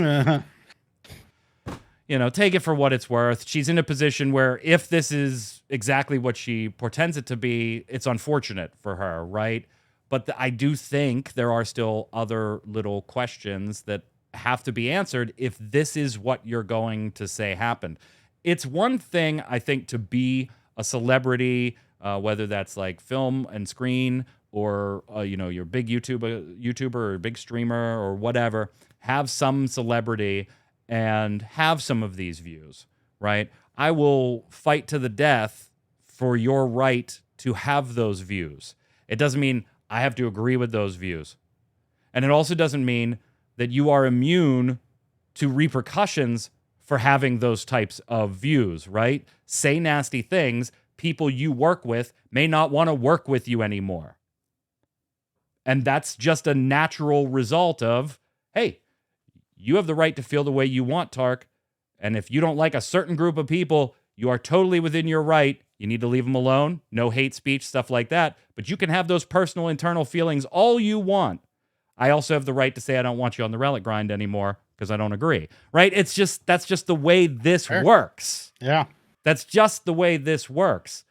take it for what it's worth. She's in a position where if this is exactly what she portends it to be, it's unfortunate for her, right? But I do think there are still other little questions that have to be answered if this is what you're going to say happened. It's one thing, I think, to be a celebrity, whether that's like film and screen or, you're a big YouTuber or a big streamer or whatever, have some celebrity and have some of these views, right? I will fight to the death for your right to have those views. It doesn't mean I have to agree with those views. And it also doesn't mean that you are immune to repercussions for having those types of views, right? Say nasty things. People you work with may not want to work with you anymore. And that's just a natural result of, hey, you have the right to feel the way you want, Tark. And if you don't like a certain group of people, you are totally within your right. You need to leave them alone. No hate speech, stuff like that. But you can have those personal internal feelings all you want. I also have the right to say I don't want you on the Relic Grind anymore because I don't agree, right? That's just the way this works. Yeah. That's just the way this works.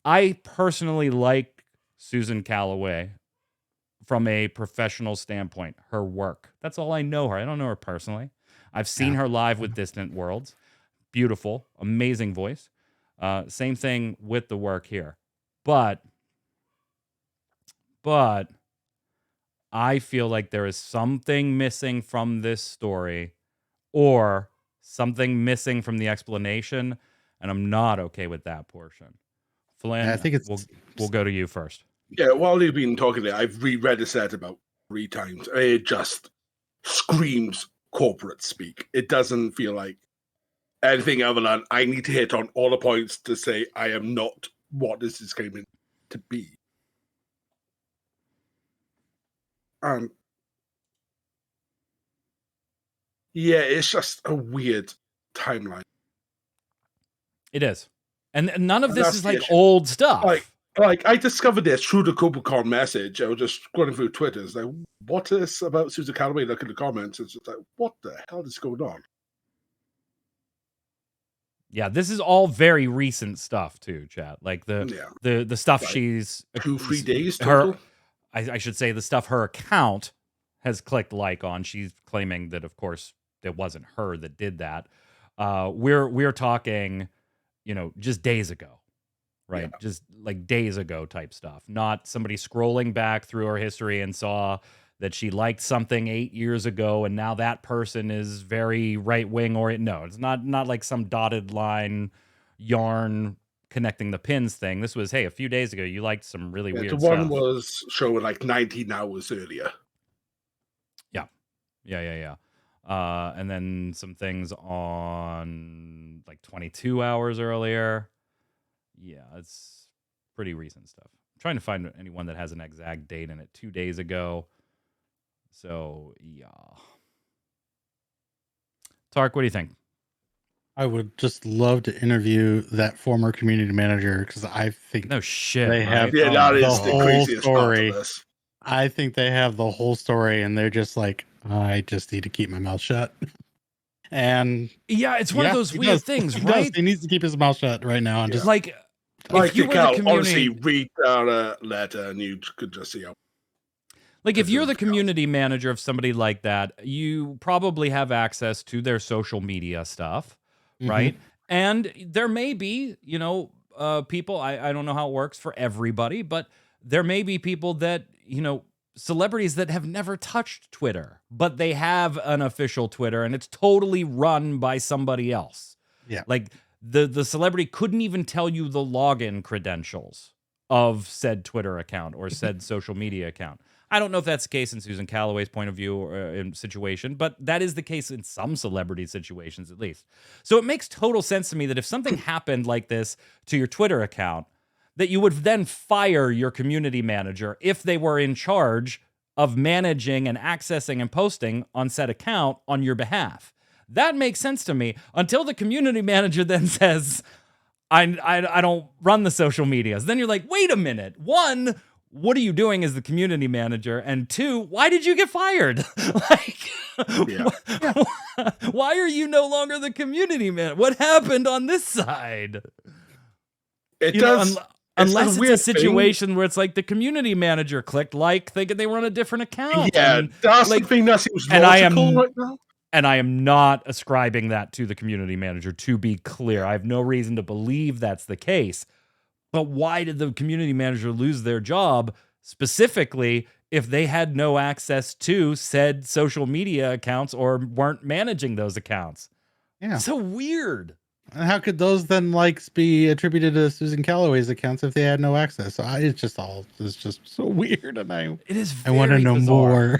I personally like Susan Calloway from a professional standpoint, her work. That's all I know her. I don't know her personally. I've seen her live with Distant Worlds. Beautiful, amazing voice. Same thing with the work here. But I feel like there is something missing from this story or something missing from the explanation, and I'm not okay with that portion. Flynn, I think we'll go to you first. Yeah, while you've been talking there, I've reread the set about 3 times. It just screams corporate speak. It doesn't feel like anything other than I need to hit on all the points to say I am not what this is claiming to be. Yeah, it's just a weird timeline. It is. And none of this is like old stuff. Like I discovered this through the Coblecon message. I was just scrolling through Twitter. It's like, what is about Susan Calloway? Look at the comments. It's just like, what the hell is going on? Yeah, this is all very recent stuff too, chat. Like the stuff like she's 2-3 days total. I should say the stuff her account has clicked like on. She's claiming that, of course, it wasn't her that did that. We're talking, just days ago, right? Yeah. Just like days ago type stuff. Not somebody scrolling back through her history and saw that she liked something 8 years ago and now that person is very right wing or no, it's not like some dotted line yarn connecting the pins thing. This was, hey, a few days ago you liked some really weird stuff. The one was showing like 19 hours earlier. Yeah. And then some things on like 22 hours earlier. Yeah, it's pretty recent stuff. I'm trying to find anyone that has an exact date in it. 2 days ago. So, yeah. Tark, what do you think? I would just love to interview that former community manager because I think no shit. They have that is the craziest story. Part of this. I think they have the whole story, and they're just like, I just need to keep my mouth shut. And yeah, it's one of those weird things, right? He needs to keep his mouth shut right now, and just like if you were the community, honestly, read out a letter, and you could just see how. Like if you're the community manager of somebody like that, you probably have access to their social media stuff, right? And there may be, people. I don't know how it works for everybody, but there may be people that celebrities that have never touched Twitter, but they have an official Twitter and it's totally run by somebody else. Yeah. Like the celebrity couldn't even tell you the login credentials of said Twitter account or said social media account. I don't know if that's the case in Susan Calloway's point of view or in situation, but that is the case in some celebrity situations at least. So it makes total sense to me that if something happened like this to your Twitter account, that you would then fire your community manager if they were in charge of managing and accessing and posting on said account on your behalf. That makes sense to me until the community manager then says, I don't run the social medias. Then you're like, wait a minute. One, what are you doing as the community manager? And two, why did you get fired? Why are you no longer the community manager? What happened on this side? Unless it's a situation where it's like the community manager clicked like thinking they were on a different account. Yeah, that's the thing that seems logical right now. And I am not ascribing that to the community manager, to be clear. I have no reason to believe that's the case. But why did the community manager lose their job specifically if they had no access to said social media accounts or weren't managing those accounts? Yeah. So weird. And how could those then likes be attributed to Susan Calloway's accounts if they had no access? It's just so weird, and I want to know more.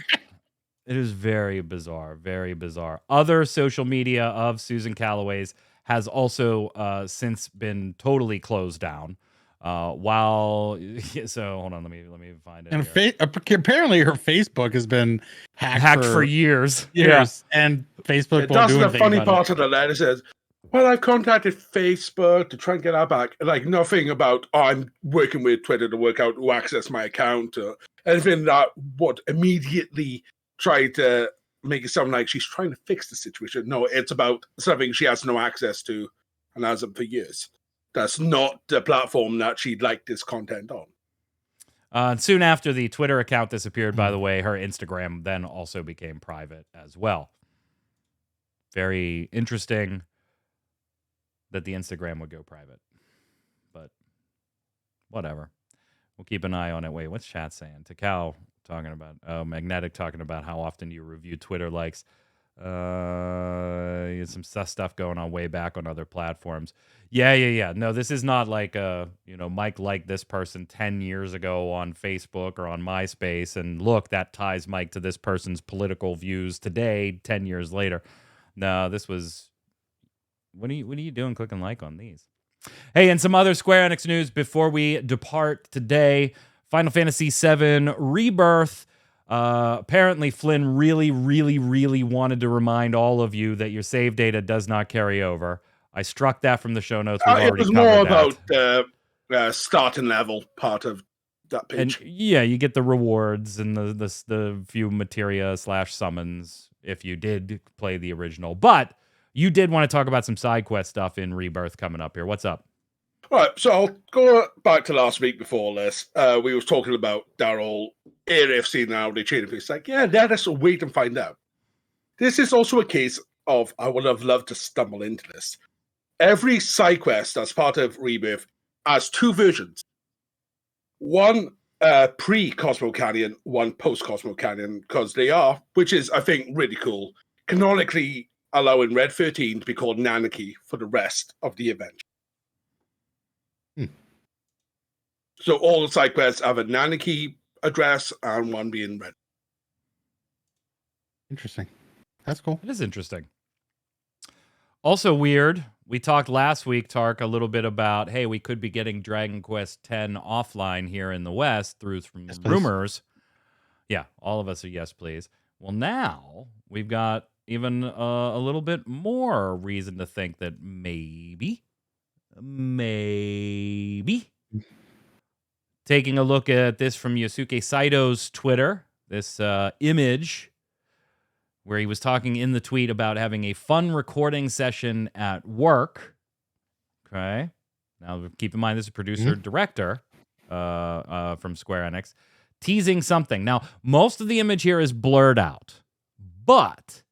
It is very bizarre, very bizarre. Other social media of Susan Calloway's has also since been totally closed down. So hold on, let me find it. And apparently her Facebook has been hacked for years. Yeah. And Facebook. That's the funny part of the letter. Says, well, I've contacted Facebook to try and get our back. Like nothing about, I'm working with Twitter to work out who accessed my account or anything that would immediately try to make it sound like she's trying to fix the situation. No, it's about something she has no access to and hasn't for years. That's not the platform that she'd like this content on. Soon after the Twitter account disappeared, by the way, her Instagram then also became private as well. Very interesting that the Instagram would go private. But whatever. We'll keep an eye on it. Wait, what's chat saying? Takao talking about, Magnetic talking about how often you review Twitter likes. Some stuff going on way back on other platforms. Yeah. No, this is not like Mike liked this person 10 years ago on Facebook or on MySpace, and look, that ties Mike to this person's political views today, 10 years later. No, this was, what are you doing clicking like on these? Hey, and some other Square Enix news before we depart today. Final Fantasy VII Rebirth. Apparently, Flynn really, really, really wanted to remind all of you that your save data does not carry over. I struck that from the show notes. It was more about the starting level part of that page. And yeah, you get the rewards and the few materia / summons if you did play the original. But you did want to talk about some side quest stuff in Rebirth coming up here. What's up? All right, so I'll go back to last week before this. We was talking about Daryl AFC now, they changed it. It's like, yeah, let us wait and find out. This is also a case of, I would have loved to stumble into this. Every side quest as part of Rebirth has two versions. One pre-Cosmo Canyon, one post-Cosmo Canyon, because they are, which is, I think, really cool, canonically allowing Red 13 to be called Nanaki for the rest of the event. So all the side quests have a Nanaki address and one being Red. Interesting. That's cool. It is interesting. Also weird, we talked last week, Tark, a little bit about, hey, we could be getting Dragon Quest X offline here in the West through some rumors. Yeah, all of us are yes, please. Well, now we've got even a little bit more reason to think that maybe. Taking a look at this from Yosuke Saito's Twitter, this image where he was talking in the tweet about having a fun recording session at work. Okay. Now, keep in mind, this is producer-director from Square Enix, teasing something. Now, most of the image here is blurred out, but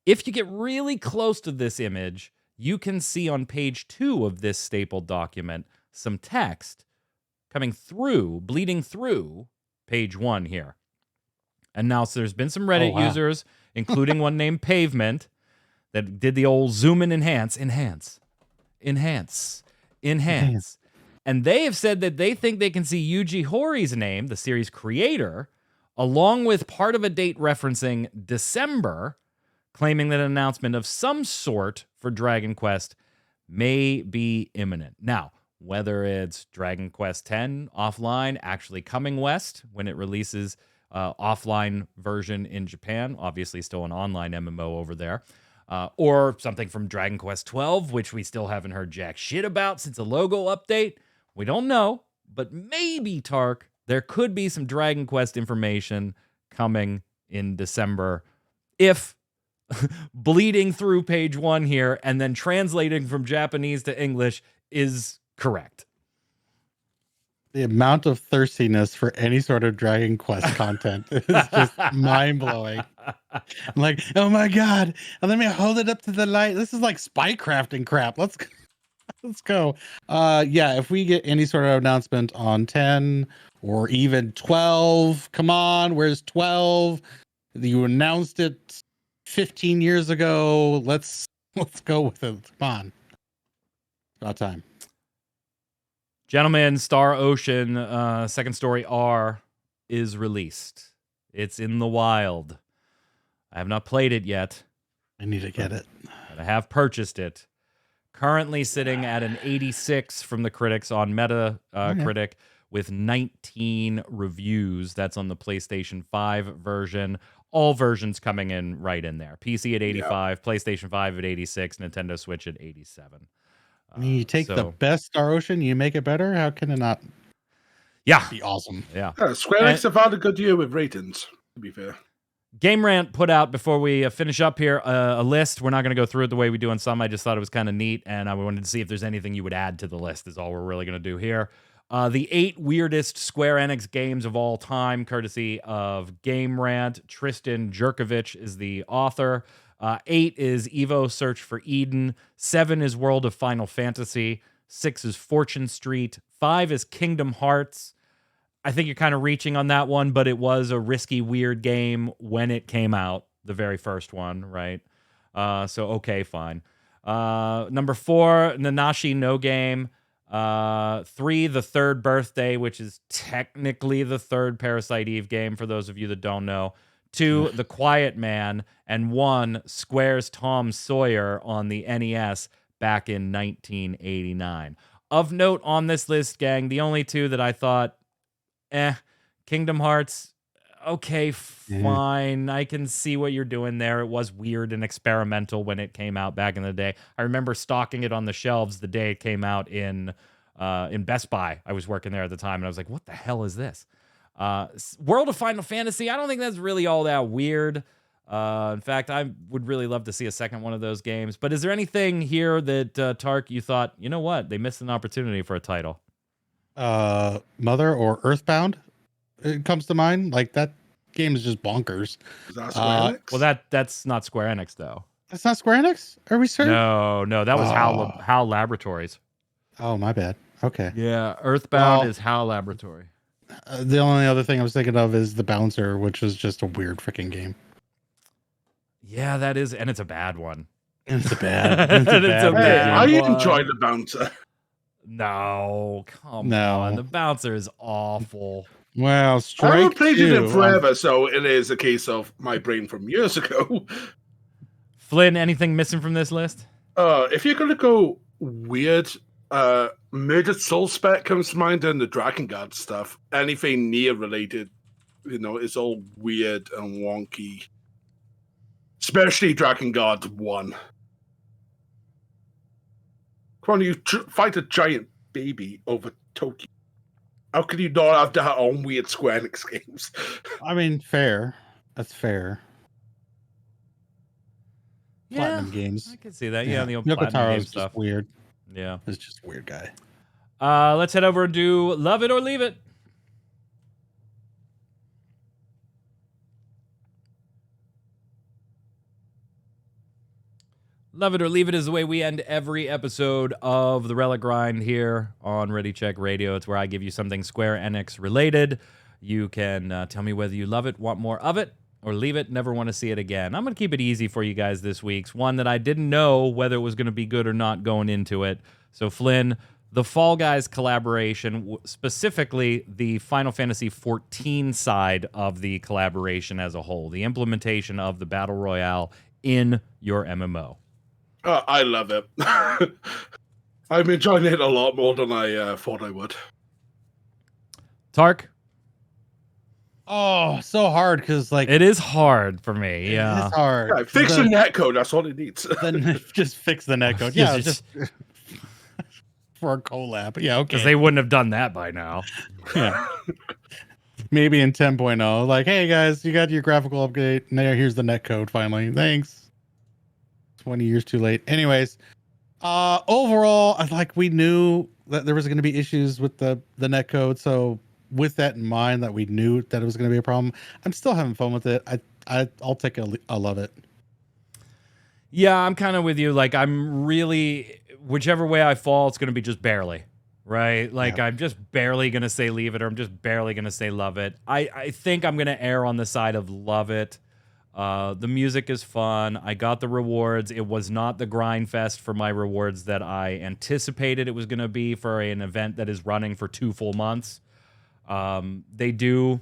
if you get really close to this image, you can see on page 2 of this stapled document some text coming through, bleeding through page 1 here. And now, so there's been some Reddit users, including one named Pavement, that did the old zoom in, enhance. And they have said that they think they can see Yuji Horí's name, the series creator, along with part of a date referencing December, claiming that an announcement of some sort for Dragon Quest may be imminent. Now, whether it's Dragon Quest X offline actually coming west when it releases offline version in Japan. Obviously, still an online MMO over there. Or something from Dragon Quest XII, which we still haven't heard jack shit about since a logo update. We don't know, but maybe, Tark, there could be some Dragon Quest information coming in December if bleeding through page 1 here and then translating from Japanese to English is correct. The amount of thirstiness for any sort of Dragon Quest content is just mind-blowing. I'm like, oh my god, and let me hold it up to the light. This is like spy crafting crap. Let's go. Yeah, if we get any sort of announcement on 10 or even 12, come on, where's 12? You announced it 15 years ago. Let's go with it. Come on. About time. Gentlemen, Star Ocean Second Story R is released. It's in the wild. I have not played it yet. I need to get it. But I have purchased it. Currently sitting at an 86 from the critics on Metacritic with 19 reviews. That's on the PlayStation 5 version. All versions coming in right in there. PC at 85, PlayStation 5 at 86, Nintendo Switch at 87. I mean, you take the best Star Ocean, you make it better. How can it not be awesome? Yeah. Square Enix have had a good year with ratings, to be fair. Game Rant put out, before we finish up here, a list. We're not going to go through it the way we do on some. I just thought it was kind of neat, and I wanted to see if there's anything you would add to the list is all we're really going to do here. The 8 weirdest Square Enix games of all time, courtesy of Game Rant. Tristan Jerkovich is the author. 8 is Evo Search for Eden. 7 is World of Final Fantasy. 6 is Fortune Street. 5 is Kingdom Hearts. I think you're kind of reaching on that one, but it was a risky, weird game when it came out, the very first one, right? So, okay, fine. Number 4, Nanashi No Game. 3, The Third Birthday, which is technically the third Parasite Eve game, for those of you that don't know. 2, The Quiet Man, and 1, Square's Tom Sawyer on the NES back in 1989. Of note on this list, gang, the only 2 that I thought, Kingdom Hearts, okay, fine. I can see what you're doing there. It was weird and experimental when it came out back in the day. I remember stocking it on the shelves the day it came out in Best Buy. I was working there at the time, and I was like, what the hell is this? World of Final Fantasy, I don't think that's really all that weird. In fact, I would really love to see a second one of those games. But is there anything here that, Tark, you thought, you know what, they missed an opportunity for a title? Mother or Earthbound, it comes to mind. Like, that game is just bonkers. Is that Square Enix? Well, that's not Square Enix, though. That's not Square Enix? Are we sure? No, that was HAL Laboratories. Oh, my bad. Okay. Yeah, Earthbound is HAL Laboratory. The only other thing I was thinking of is The Bouncer, which was just a weird freaking game. Yeah, that is, and it's a bad one. It's a bad one. I enjoyed The Bouncer. No, come on. The Bouncer is awful. Well, I haven't played it in forever, so it is a case of my brain from years ago. Flynn, anything missing from this list? If you're going to go weird, Murdered Soul Spec comes to mind, and the Dragon Guard stuff. Anything near related, it's all weird and wonky. Especially Dragon Guard 1. Come on, you fight a giant baby over Tokyo. How could you not have that on weird Square Enix games? I mean, fair. That's fair. Platinum games. I can see that. Yeah, the old Yoko Platinum Taro game is stuff. just weird. Yeah. It's just a weird guy. Let's head over and do Love It or Leave It. Love It or Leave It is the way we end every episode of the Relic Grind here on Ready Check Radio. It's where I give you something Square Enix related. You can tell me whether you love it, want more of it, or leave it, never want to see it again. I'm going to keep it easy for you guys this week. One that I didn't know whether it was going to be good or not going into it. So, Flynn, the Fall Guys collaboration, specifically the Final Fantasy XIV side of the collaboration as a whole, the implementation of the Battle Royale in your MMO. I love it. I'm enjoying it a lot more than I thought I would. Tark? Oh, so hard because like It is hard for me. Yeah. it's hard. Yeah, fix the netcode. That's all it needs. Then just fix the netcode. Yeah, just for a collab. Yeah, okay. Because they wouldn't have done that by now. Yeah. Maybe in 10.0, like, hey guys, you got your graphical update. Now here's the netcode finally. Thanks. 20 years too late. Anyways, overall, we knew that there was going to be issues with the netcode. So with that in mind, that we knew that it was going to be a problem, I'm still having fun with it. I'll take a love it. Yeah, I'm kind of with you. Like, I'm really, whichever way I fall, it's going to be just barely. Right? Like, I'm just barely going to say leave it, or I'm just barely going to say love it. I think I'm going to err on the side of love it. The music is fun. I got the rewards. It was not the grind fest for my rewards that I anticipated it was going to be for an event that is running for 2 full months. They do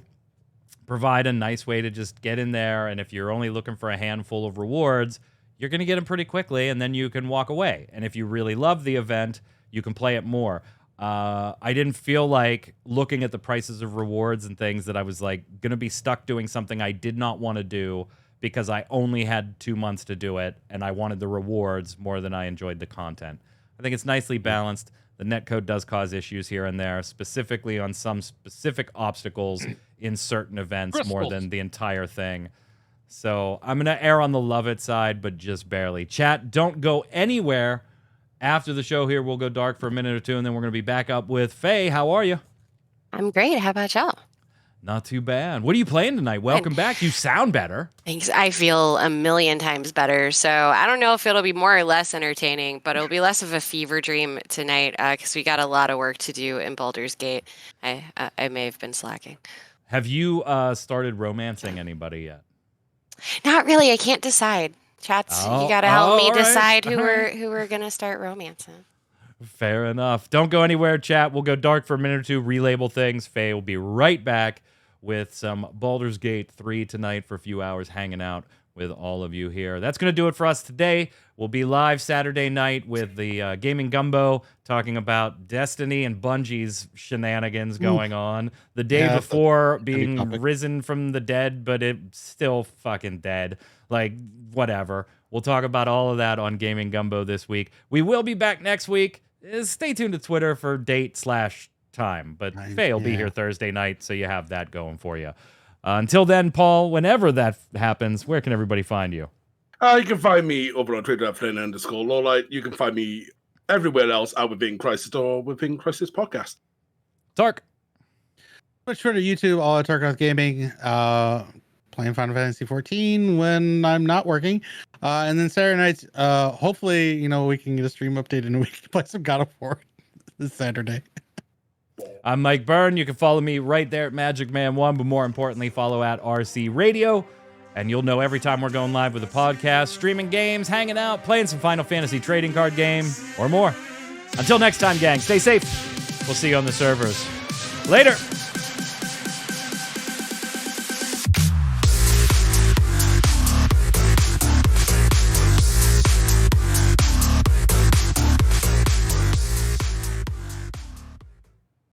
provide a nice way to just get in there, and if you're only looking for a handful of rewards, you're going to get them pretty quickly, and then you can walk away. And if you really love the event, you can play it more. I didn't feel like looking at the prices of rewards and things that I was like going to be stuck doing something I did not want to do because I only had 2 months to do it, and I wanted the rewards more than I enjoyed the content. I think it's nicely balanced. The netcode does cause issues here and there, specifically on some specific obstacles in certain events more than the entire thing. So I'm going to err on the love it side, but just barely. Chat, don't go anywhere. After the show here, we'll go dark for a minute or two, and then we're going to be back up with Faye. How are you? I'm great. How about y'all? Not too bad. What are you playing tonight? Welcome back. You sound better. Thanks. I feel a million times better. So I don't know if it'll be more or less entertaining, but it'll be less of a fever dream tonight because we got a lot of work to do in Baldur's Gate. I may have been slacking. Have you started romancing anybody yet? Not really. I can't decide. Chats, you got to help me decide who we're going to start romancing. Fair enough. Don't go anywhere, chat. We'll go dark for a minute or two, relabel things. Faye will be right back with some Baldur's Gate 3 tonight for a few hours, hanging out with all of you here. That's going to do it for us today. We'll be live Saturday night with the Gaming Gumbo talking about Destiny and Bungie's shenanigans going on. The day before being risen from the dead, but it's still fucking dead. Like, whatever. We'll talk about all of that on Gaming Gumbo this week. We will be back next week. Stay tuned to Twitter for date/time. But Faye will be here Thursday night, so you have that going for you. Until then, Paul, whenever that happens, where can everybody find you? You can find me over on Twitter at Flynn_Lowlight. You can find me everywhere else out within Crisis or within Crisis Podcast. Tark. Twitch, Twitter, YouTube, all at Tarkoth Gaming. Playing Final Fantasy XIV when I'm not working. And then Saturday nights, hopefully, we can get a stream update and we can play some God of War this Saturday. I'm Mike Byrne. You can follow me right there at Magic Man 1, but more importantly, follow at RC Raideo. And you'll know every time we're going live with a podcast, streaming games, hanging out, playing some Final Fantasy trading card game, or more. Until next time, gang, stay safe. We'll see you on the servers. Later.